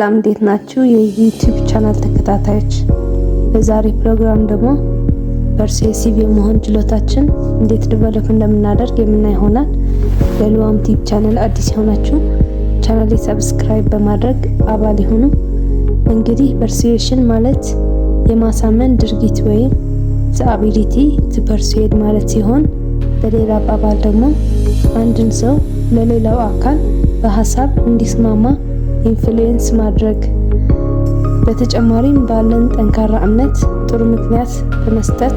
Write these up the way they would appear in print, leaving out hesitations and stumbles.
ሰላም እንዴት ናችሁ? የዩቲዩብ ቻናል ተከታታዮች፣ በዛሬ ፕሮግራም ደግሞ ፐርሱኤሲቭ የመሆን ችሎታችን እንዴት ዲቨሎፕ እንደምናደርግ የምናይ ይሆናል። ለሉዋም ቲዩብ ቻናል አዲስ የሆናችሁ ቻናሌ ሰብስክራይብ በማድረግ አባል ይሁኑ። እንግዲህ ፐርሱኤሽን ማለት የማሳመን ድርጊት ወይም the ability to persuade ማለት ሲሆን፣ በሌላ አባባል ደግሞ አንድን ሰው ለሌላው አካል በሀሳብ እንዲስማማ ኢንፍሉዌንስ ማድረግ። በተጨማሪም ባለን ጠንካራ እምነት ጥሩ ምክንያት በመስጠት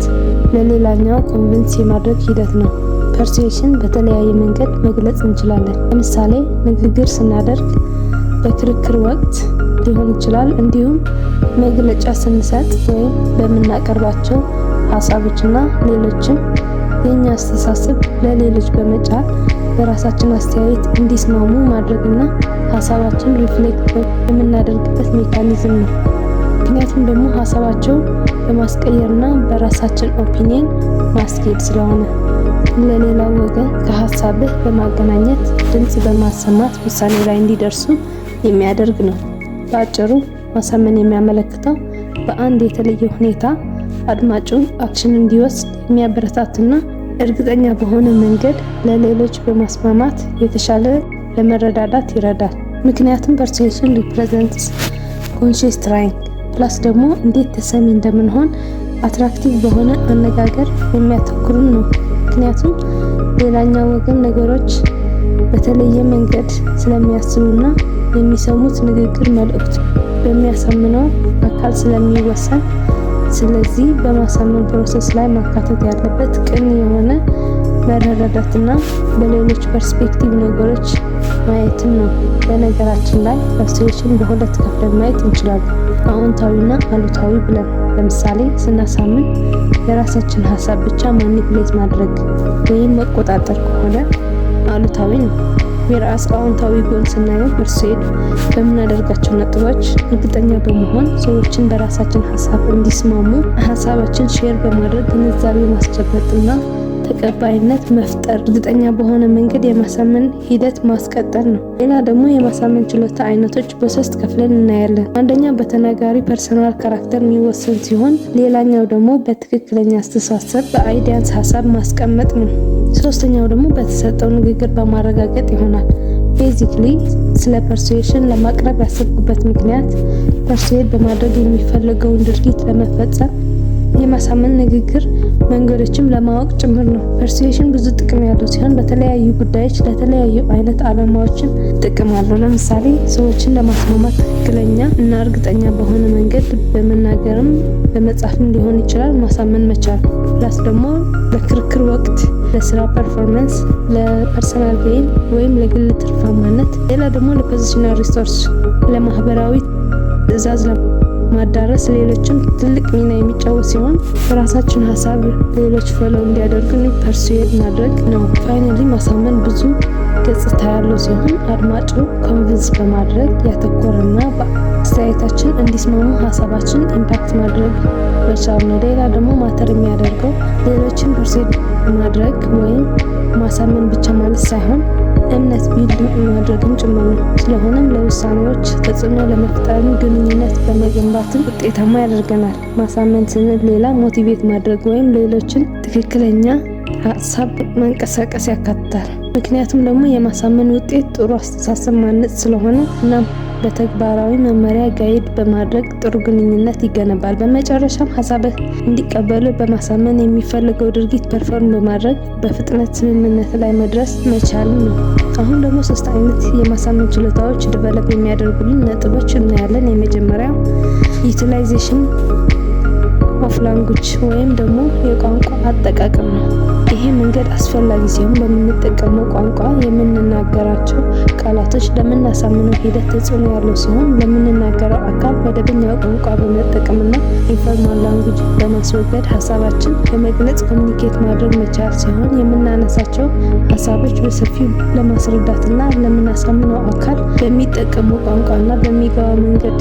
ለሌላኛው ኮንቪንስ የማድረግ ሂደት ነው። ፐርሱኤሽን በተለያየ መንገድ መግለጽ እንችላለን። ለምሳሌ ንግግር ስናደርግ፣ በክርክር ወቅት ሊሆን ይችላል። እንዲሁም መግለጫ ስንሰጥ ወይም በምናቀርባቸው ሀሳቦችና ሌሎችም የኛ አስተሳሰብ ለሌሎች በመጫን በራሳችን አስተያየት እንዲስማሙ ማድረግና ሀሳባችን ሪፍሌክት የምናደርግበት ሜካኒዝም ነው። ምክንያቱም ደግሞ ሀሳባቸው በማስቀየርና በራሳችን ኦፒኒየን ማስኬድ ስለሆነ ለሌላው ወገን ከሀሳብህ በማገናኘት ድምጽ በማሰማት ውሳኔ ላይ እንዲደርሱ የሚያደርግ ነው። በአጭሩ ማሳመን የሚያመለክተው በአንድ የተለየ ሁኔታ አድማጩ አክሽን እንዲወስድ የሚያበረታትና እርግጠኛ በሆነ መንገድ ለሌሎች በማስማማት የተሻለ ለመረዳዳት ይረዳል። ምክንያቱም ፐርሱኤሽን ሪፕሬዘንትስ ኮንሺየስ ትራይንግ ፕላስ ደግሞ እንዴት ተሰሚ እንደምንሆን አትራክቲቭ በሆነ አነጋገር የሚያተኩሩን ነው። ምክንያቱም ሌላኛው ወገን ነገሮች በተለየ መንገድ ስለሚያስቡና የሚሰሙት ንግግር መልእክቱ በሚያሳምነው አካል ስለሚወሰን፣ ስለዚህ በማሳመን ፕሮሰስ ላይ ማካተት ያለበት ቅን የሆነ መረዳዳትና በሌሎች ፐርስፔክቲቭ ነገሮች ማየትን ነው። በነገራችን ላይ ፐርሱኤሽን በሁለት ከፍለን ማየት እንችላለን፣ አዎንታዊና አሉታዊ ብለን። ለምሳሌ ስናሳምን የራሳችን ሀሳብ ብቻ ማኒፕሌት ማድረግ ወይም መቆጣጠር ከሆነ አሉታዊ ነው። የራስ አዎንታዊ ጎን ስናየው ፐርሱኤድ በምናደርጋቸው ነጥቦች እርግጠኛ በመሆን ሰዎችን በራሳችን ሀሳብ እንዲስማሙ ሀሳባችን ሼር በማድረግ ግንዛቤ ማስጨበጥና ተቀባይነት መፍጠር፣ እርግጠኛ በሆነ መንገድ የማሳመን ሂደት ማስቀጠል ነው። ሌላ ደግሞ የማሳመን ችሎታ አይነቶች በሶስት ከፍለን እናያለን። አንደኛ በተናጋሪ ፐርሰናል ካራክተር የሚወሰን ሲሆን፣ ሌላኛው ደግሞ በትክክለኛ አስተሳሰብ በአይዲያንስ ሀሳብ ማስቀመጥ ነው። ሶስተኛው ደግሞ በተሰጠው ንግግር በማረጋገጥ ይሆናል። ቤዚክሊ ስለ ፐርሱኤሽን ለማቅረብ ያሰብኩበት ምክንያት ፐርሱኤድ በማድረግ የሚፈልገውን ድርጊት ለመፈጸም የማሳመን ንግግር መንገዶችም ለማወቅ ጭምር ነው። ፐርሱኤሽን ብዙ ጥቅም ያለው ሲሆን በተለያዩ ጉዳዮች ለተለያዩ አይነት ዓላማዎችን ጥቅም አለው። ለምሳሌ ሰዎችን ለማስማማት ትክክለኛ እና እርግጠኛ በሆነ መንገድ በመናገርም በመጻፍም ሊሆን ይችላል ማሳመን መቻል። ፕላስ ደግሞ በክርክር ወቅት ለስራ ፐርፎርማንስ፣ ለፐርሰናል ጌይን ወይም ለግል ትርፋማነት። ሌላ ደግሞ ለፖዚሽናል ሪሶርስ፣ ለማህበራዊ ትዕዛዝ ማዳረስ ሌሎችም ትልቅ ሚና የሚጫወት ሲሆን በራሳችን ሀሳብ ሌሎች ፎሎው እንዲያደርጉን ፐርሱኤድ ማድረግ ነው። ፋይናሊ ማሳመን ብዙ ገጽታ ያለው ሲሆን አድማጩ ኮንቪንስ በማድረግ ያተኮረና በአስተያየታችን እንዲስማሙ ሀሳባችን ኢምፓክት ማድረግ መቻል ነው። ሌላ ደግሞ ማተር የሚያደርገው ሌሎችን ፐርሱኤድ ማድረግ ወይም ማሳመን ብቻ ማለት ሳይሆን እምነት ቢልድ ማድረግም ጭምር ነው። ስለሆነም ለውሳኔዎች ተጽዕኖ ለመፍጠርም ግንኙነት በመገንባትም ውጤታማ ያደርገናል። ማሳመን ስንል ሌላ ሞቲቬት ማድረግ ወይም ሌሎችን ትክክለኛ ሀሳብ መንቀሳቀስ ያካትታል። ምክንያቱም ደግሞ የማሳመን ውጤት ጥሩ አስተሳሰብ ማነጽ ስለሆነ እና በተግባራዊ መመሪያ ጋይድ በማድረግ ጥሩ ግንኙነት ይገነባል። በመጨረሻም ሀሳብህ እንዲቀበሉ በማሳመን የሚፈልገው ድርጊት ፐርፎርም በማድረግ በፍጥነት ስምምነት ላይ መድረስ መቻል ነው። አሁን ደግሞ 3 አይነት የማሳመን ችሎታዎች ዲቨሎፕ የሚያደርጉልን ነጥቦች እናያለን። የመጀመሪያው ዩቲላይዜሽን ኦፍ ላንጉጅ ወይም ደግሞ የቋንቋ አጠቃቀም ነው። ይሄ መንገድ አስፈላጊ ሲሆን በምንጠቀመው ቋንቋ የምንናገራቸው ቃላቶች ለምናሳምነው ሂደት ተጽዕኖ ያለው ሲሆን ለምንናገረው አካል መደበኛው ቋንቋ በመጠቀምና ኢንፎርማል ላንጉጅ በማስወገድ ሀሳባችን በመግለጽ ኮሚኒኬት ማድረግ መቻል ሲሆን የምናነሳቸው ሀሳቦች በሰፊው ለማስረዳትና ለምናሳምነው አካል በሚጠቀመው ቋንቋና በሚገባ መንገድ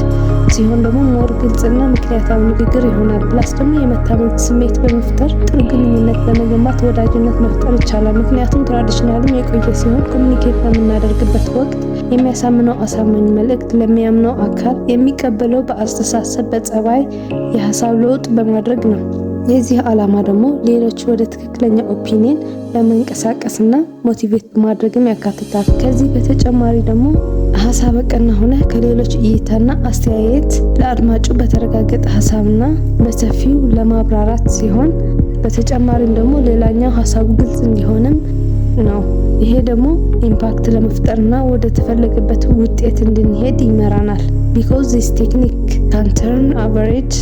ሲሆን ደግሞ ሞር ግልጽና ምክንያታዊ ንግግር ይሆናል። ፕላስ ደግሞ የመታመን ስሜት በመፍጠር ጥሩ ግንኙነት በመገንባት ወዳጅነት መፍጠር ይቻላል። ምክንያቱም ትራዲሽናልም የቆየ ሲሆን ኮሚኒኬት በምናደርግበት ወቅት የሚያሳምነው አሳማኝ መልእክት ለሚያምነው አካል የሚቀበለው በአስተሳሰብ በጸባይ የሀሳብ ለውጥ በማድረግ ነው። የዚህ ዓላማ ደግሞ ሌሎች ወደ ትክክለኛ ኦፒኒየን ለመንቀሳቀስና ሞቲቬት ማድረግም ያካትታል። ከዚህ በተጨማሪ ደግሞ ሀሳብ ቀና ሆነ ከሌሎች እይታና አስተያየት ለአድማጩ በተረጋገጠ ሀሳብና በሰፊው ለማብራራት ሲሆን በተጨማሪም ደግሞ ሌላኛው ሀሳቡ ግልጽ እንዲሆንም ነው። ይሄ ደግሞ ኢምፓክት ለመፍጠርና ወደ ተፈለገበት ውጤት እንድንሄድ ይመራናል። because this technique can turn average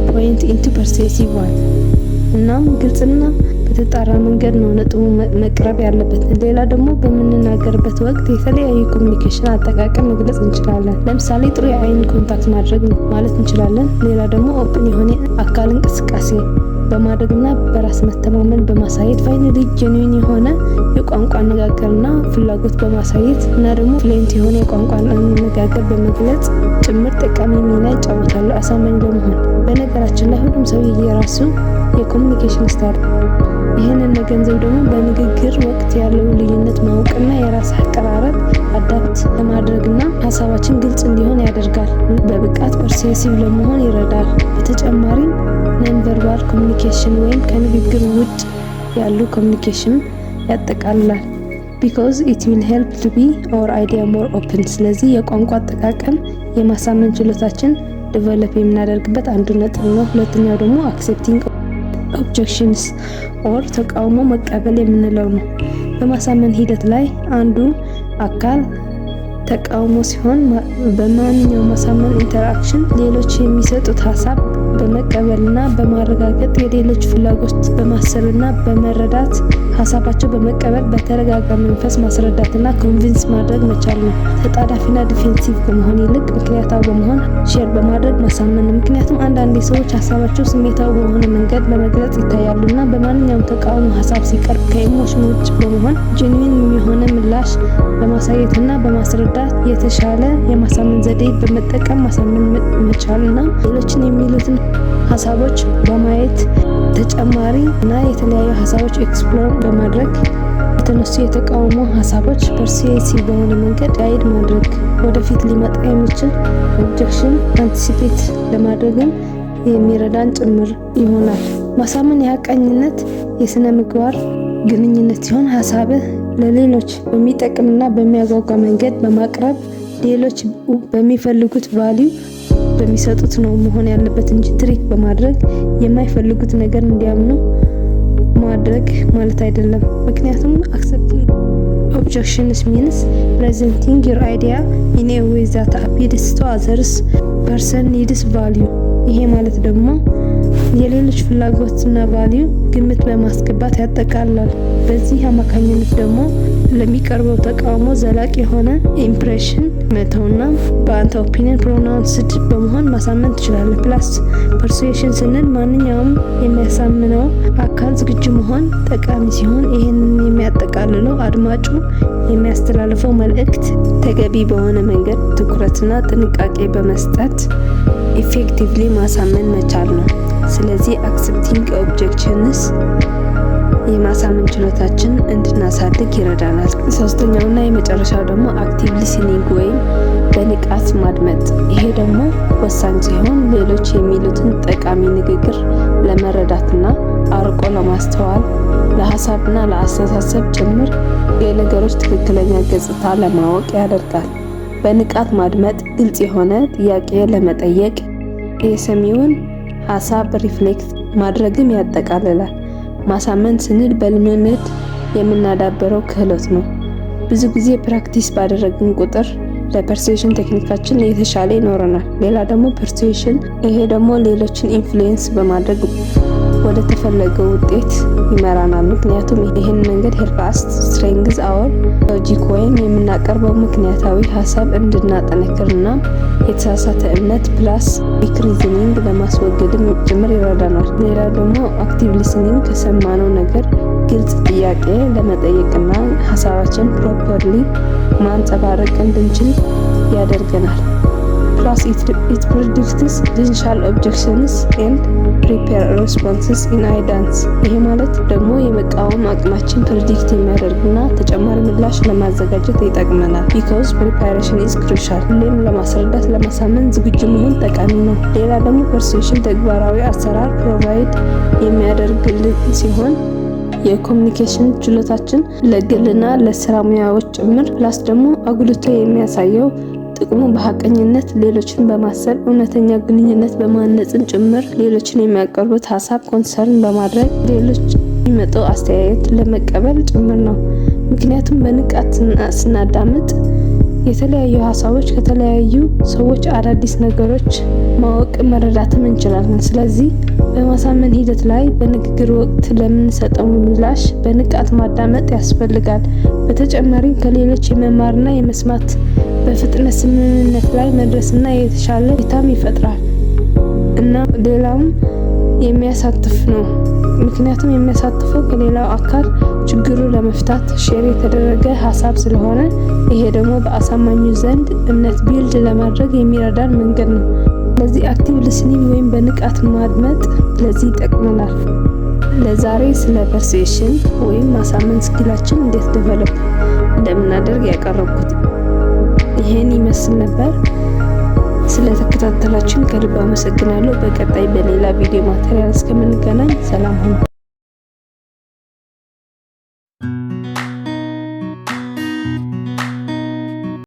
point into persuasive one። እናም ግልጽና በተጣራ መንገድ ነው ነጥቡ መቅረብ ያለበት። ሌላ ደግሞ በምንናገርበት ወቅት የተለያዩ ኮሚኒኬሽን አጠቃቀም መግለጽ እንችላለን። ለምሳሌ ጥሩ የአይን ኮንታክት ማድረግ ማለት እንችላለን። ሌላ ደግሞ ኦፕን የሆነ አካል እንቅስቃሴ በማድረግና በራስ መተማመን በማሳየት ፋይናሊ ጄኒን የሆነ የቋንቋ አነጋገርና ፍላጎት በማሳየት እና ደግሞ ፍሉዌንት የሆነ የቋንቋ አነጋገር በመግለጽ ጭምር ጠቃሚ ሚና ይጫወታሉ አሳማኝ በመሆን። በነገራችን ላይ ሁሉም ሰው የራሱ የኮሚኒኬሽን ስታይል ይህንን መገንዘብ ደግሞ በንግግር ወቅት ያለው ልዩነት ማወቅና የራስ አቀራረብ አዳፕት ለማድረግና ሀሳባችን ግልጽ እንዲሆን ያደርጋል። በብቃት ፐርሱሲቭ ለመሆን ይረዳል። በተጨማሪም ነን ቨርባል ኮሚኒኬሽን ወይም ከንግግር ውጭ ያሉ ኮሚኒኬሽን ያጠቃልላል። because it will help to be our idea more open። ስለዚህ የቋንቋ አጠቃቀም የማሳመን ችሎታችን ዴቨሎፕ የምናደርግበት አንዱ ነጥብ ነው። ሁለተኛው ደግሞ accepting objections or ተቃውሞ መቀበል የምንለው ነው። በማሳመን ሂደት ላይ አንዱ አካል ተቃውሞ ሲሆን በማንኛውም ማሳመን ኢንተራክሽን ሌሎች የሚሰጡት ሀሳብ በመቀበልና በማረጋገጥ የሌሎች ፍላጎት በማሰብና በመረዳት ሀሳባቸው በመቀበል በተረጋጋ መንፈስ ማስረዳትና ኮንቪንስ ማድረግ መቻል ነው። ተጣዳፊና ዲፌንሲቭ ከመሆን ይልቅ ምክንያታዊ በመሆን ሼር በማድረግ ማሳመን ነው። ምክንያቱም አንዳንድ ሰዎች ሀሳባቸው ስሜታዊ በሆነ መንገድ ለመግለጽ ይታያሉና በማንኛውም ተቃውሞ ሀሳብ ሲቀርብ ከኢሞሽን ውጭ በመሆን ጄኒን የሆነ ምላሽ በማሳየትና በማስረዳት የተሻለ የማሳመን ዘዴ በመጠቀም ማሳመን መቻልና ሌሎችን የሚሉትን ሀሳቦች በማየት ተጨማሪ እና የተለያዩ ሀሳቦች ኤክስፕሎር በማድረግ የተነሱ የተቃውሞ ሀሳቦች ፐርሱሲቭ በሆነ መንገድ ጋይድ ማድረግ ወደፊት ሊመጣ የሚችል ኦብጀክሽን አንቲሲፔት ለማድረግም የሚረዳን ጭምር ይሆናል። ማሳመን የሀቀኝነት የስነ ምግባር ግንኙነት ሲሆን ሀሳብህ ለሌሎች በሚጠቅምና በሚያጓጓ መንገድ በማቅረብ ሌሎች በሚፈልጉት ቫልዩ በሚሰጡት ነው መሆን ያለበት እንጂ ትሪክ በማድረግ የማይፈልጉት ነገር እንዲያምኑ ማድረግ ማለት አይደለም። ምክንያቱም accepting objections means presenting your idea in a way that appeals to others person needs value። ይሄ ማለት ደግሞ የሌሎች ፍላጎትና ቫልዩ ግምት በማስገባት ያጠቃልላል። በዚህ አማካኝነት ደግሞ ለሚቀርበው ተቃውሞ ዘላቂ የሆነ ኢምፕሬሽን መተውና በአንተ ኦፒኒየን ፕሮናውንስድ በመሆን ማሳመን ትችላለህ። ፕላስ ፐርሱዌሽን ስንል ማንኛውም የሚያሳምነው አካል ዝግጁ መሆን ጠቃሚ ሲሆን ይህንን የሚያጠቃልለው አድማጩ የሚያስተላልፈው መልእክት ተገቢ በሆነ መንገድ ትኩረትና ጥንቃቄ በመስጠት ኢፌክቲቭሊ ማሳመን መቻል ነው። ስለዚህ accepting objections የማሳመን ችሎታችን እንድናሳድግ ይረዳናል። ሶስተኛውና የመጨረሻው ደግሞ active listening ወይም በንቃት ማድመጥ። ይሄ ደግሞ ወሳኝ ሲሆን ሌሎች የሚሉትን ጠቃሚ ንግግር ለመረዳትና አርቆ ለማስተዋል ለሀሳብና ለአስተሳሰብ ጭምር የነገሮች ትክክለኛ ገጽታ ለማወቅ ያደርጋል። በንቃት ማድመጥ ግልጽ የሆነ ጥያቄ ለመጠየቅ የሰሚውን ሀሳብ ሪፍሌክት ማድረግም ያጠቃልላል። ማሳመን ስንል በልምምድ የምናዳበረው ክህሎት ነው። ብዙ ጊዜ ፕራክቲስ ባደረግን ቁጥር ለፐርሱዌሽን ቴክኒካችን የተሻለ ይኖረናል። ሌላ ደግሞ ፐርሱዌሽን ይሄ ደግሞ ሌሎችን ኢንፍሉዌንስ በማድረግ ወደ ተፈለገው ውጤት ይመራናል። ምክንያቱም ይህን መንገድ ሄልፕ አስ ስትሬንግዝ አወር ሎጂክ ወይም የምናቀርበው ምክንያታዊ ሀሳብ እንድናጠነክርና የተሳሳተ እምነት ፕላስ ዊክ ሪዝኒንግ ለማስወገድም ጭምር ይረዳናል። ሌላ ደግሞ አክቲቭ ሊስኒንግ ከሰማነው ነገር ግልጽ ጥያቄ ለመጠየቅና ሀሳባችን ፕሮፐርሊ ማንጸባረቅ እንድንችል ያደርገናል። plus it predicts potential objections and prepare responses in advance። ይሄ ማለት ደግሞ የመቃወም አቅማችን ፕሬዲክት የሚያደርግና ተጨማሪ ምላሽ ለማዘጋጀት ይጠቅመናል። because preparation is crucial። ሁሌም ለማስረዳት ለማሳመን ዝግጁ መሆን ጠቃሚ ነው። ሌላ ደግሞ persuasion ተግባራዊ አሰራር ፕሮቫይድ የሚያደርግልን ሲሆን የኮሚኒኬሽን ችሎታችን ለግልና ለስራ ሙያዎች ጭምር ፕላስ ደግሞ አጉልቶ የሚያሳየው ጥቅሙ በሐቀኝነት ሌሎችን በማሰብ እውነተኛ ግንኙነት በማነጽን ጭምር ሌሎችን የሚያቀርቡት ሀሳብ ኮንሰርን በማድረግ ሌሎች የሚመጣው አስተያየት ለመቀበል ጭምር ነው። ምክንያቱም በንቃት ስናዳምጥ የተለያዩ ሀሳቦች ከተለያዩ ሰዎች አዳዲስ ነገሮች ማወቅ መረዳትም እንችላለን። ስለዚህ በማሳመን ሂደት ላይ በንግግር ወቅት ለምንሰጠው ምላሽ በንቃት ማዳመጥ ያስፈልጋል። በተጨማሪም ከሌሎች የመማርና የመስማት በፍጥነት ስምምነት ላይ መድረስና የተሻለ እይታም ይፈጥራል እና ሌላውም የሚያሳትፍ ነው። ምክንያቱም የሚያሳትፈው ከሌላው አካል ችግሩ ለመፍታት ሼር የተደረገ ሀሳብ ስለሆነ ይሄ ደግሞ በአሳማኙ ዘንድ እምነት ቢልድ ለማድረግ የሚረዳን መንገድ ነው። ስለዚህ አክቲቭ ሊስኒንግ ወይም በንቃት ማድመጥ ለዚህ ይጠቅመናል። ለዛሬ ስለ ፐርሱዌሽን ወይም ማሳመን ስኪላችን እንዴት ዴቨሎፕ እንደምናደርግ ያቀረብኩት ይሄን ይመስል ነበር። ስለተከታተላችሁን ከልብ አመሰግናለሁ። በቀጣይ በሌላ ቪዲዮ ማቴሪያል እስከምንገናኝ ሰላም ሁኑ።